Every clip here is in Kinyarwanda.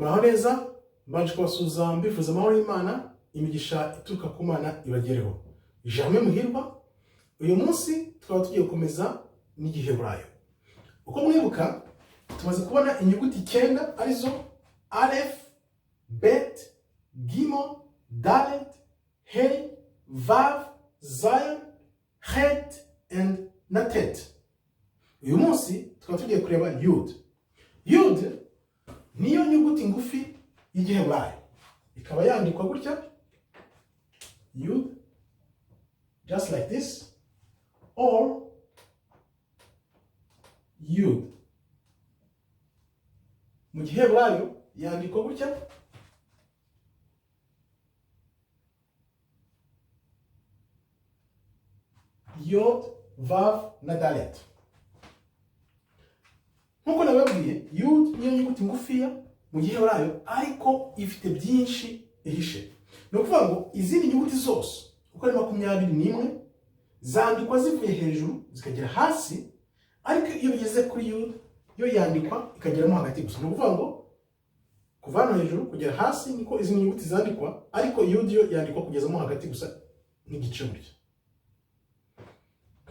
Muraho neza, mbanje kubasuhuza mbifuza amahoro y'Imana, imigisha ituruka ku Mana ibagereho. Ijambo muhirwa, uyu munsi twaba tugiye gukomeza n'igiheburayo. Uko mwibuka, tumaze kubona inyuguti 9 arizo Aleph, Bet, Gimel, Dalet, Hey, Vav, Zayin, Het and Natet. Uyu munsi twaba tugiye kureba Yud. Yud niyo nyuguti ngufi y'igiheburayo. Ikaba yandikwa gutya, Yud, just like this, or Yud. Mu giheburayo yandikwa gutya, Yod, Vav na Dalet. Nkuko nababwiye, Yud niyo nyuguti ngufiya mu giheburayo ariko ifite byinshi ihishe. No kuvuga ngo izindi nyuguti zose uko ari 21 zandikwa zivuye hejuru zikagera hasi, ariko iyo bigeze kuri Yud yo yandikwa ikageramo hagati gusa. No kuvuga ngo kuva hano hejuru kugera hasi niko izindi nyuguti zandikwa, ariko Yud yo yandikwa kugezamo hagati gusa n'igice buryo.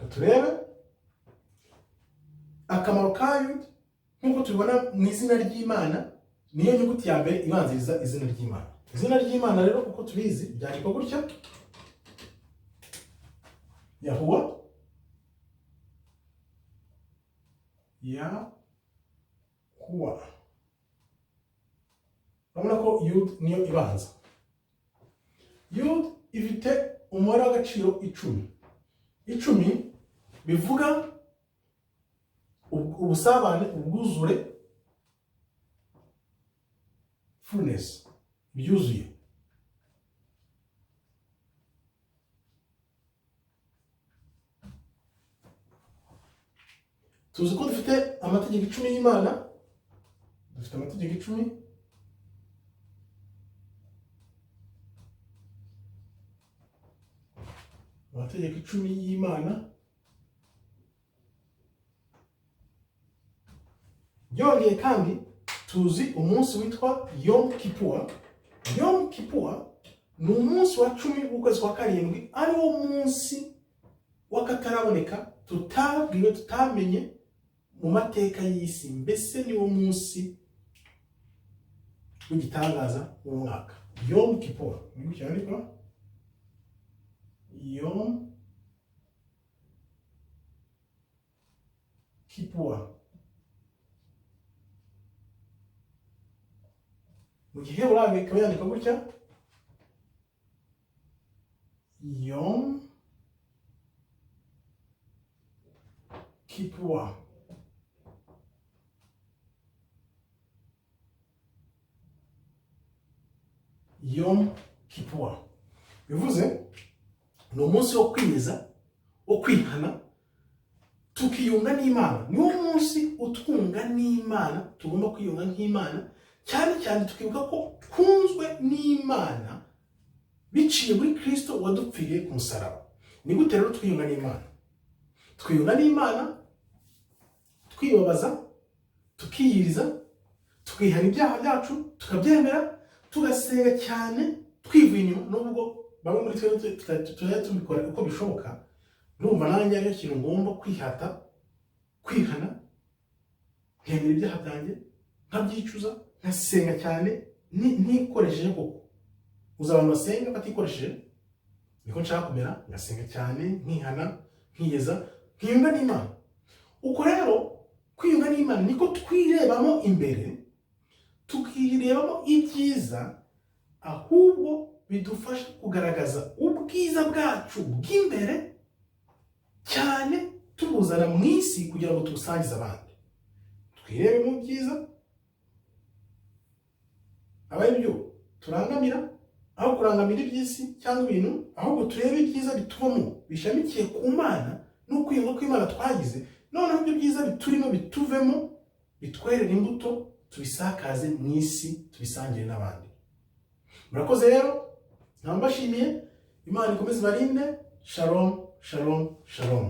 Turebe akamaro ka Yud. Nkuko tubibona mu izina ry'Imana, niyo nyuguti ya mbere ibanziriza izina ry'Imana. Izina ry'Imana rero uko tubizi byandikwa gutya, Yahuwa, Yahuwa. Urabona ko Yud niyo ibanza. Yud ifite umubare w'agaciro 10. 10 bivuga ubusabane, ubwuzure, fullness, byuzuye. Tuzi ko dufite amategeko 10 y'Imana. Dufite amategeko 10. Amategeko 10 y'Imana. Byongeye kandi tuzi umunsi witwa Yom Kippur. Yom Kippur ni umunsi wa 10 w'ukwezi kwa karindwi, ari wo munsi wakataraboneka, tutabwiwe, tutamenye mu mateka y'isi. Mbese ni wo munsi w'igitangaza mu mwaka. Yom Kippur ni gutya yandikwa, Yom Kippur. Mu giheburayo ikaba yandikwa gutya, Yom Kippur. Yom Kippur bivuze ni umunsi wo kwiyeza, wo kwihana, tukiyunga n'Imana. Ni wo munsi utwunga n'Imana, tugomba kwiyunga nk'Imana, cyane cyane tukibuka ko twunzwe n'Imana biciye muri Kristo wadupfiriye ku musaraba. Ni gute rero twiyunga n'Imana? Twiyunga n'Imana twibabaza, tukiyiriza, tukihana ibyaha byacu, tukabyemera, tugasenga cyane twivuye inyuma. Nubwo bamwe muri twe tujya tubikora uko bishoboka, numva nanjye ari ikintu ngomba kwihata, kwihana, nkemera ibyaha byanjye, nkabyicuza, nkasenga cyane, ntikoresheje koko. Uza abantu basenga batikoresheje, niko nshaka kumera, ngasenga cyane, nkihana, nkiyeza, nkiyunga n'Imana. Uko rero kwiyunga n'Imana niko twirebamo imbere, tukirebamo ibyiza, ahubwo bidufasha kugaragaza ubwiza bwacu bw'imbere cyane, tubuzana mu isi kugira ngo tubusangize abandi. Twirebe mu byiza, abaye byo turangamira, aho kurangamira iby'isi cyangwa ibintu, ahubwo turebe ibyiza bitubamo bishamikiye ku Mana no kwiyunga kw'Imana twagize. Noneho ibyo byiza biturimo bituvemo, bitwerere imbuto, tubisakaze mu isi, tubisangire n'abandi. Murakoze rero, nkambashimiye. Imana ikomeze ibarinde. Shalom, shalom, shalom.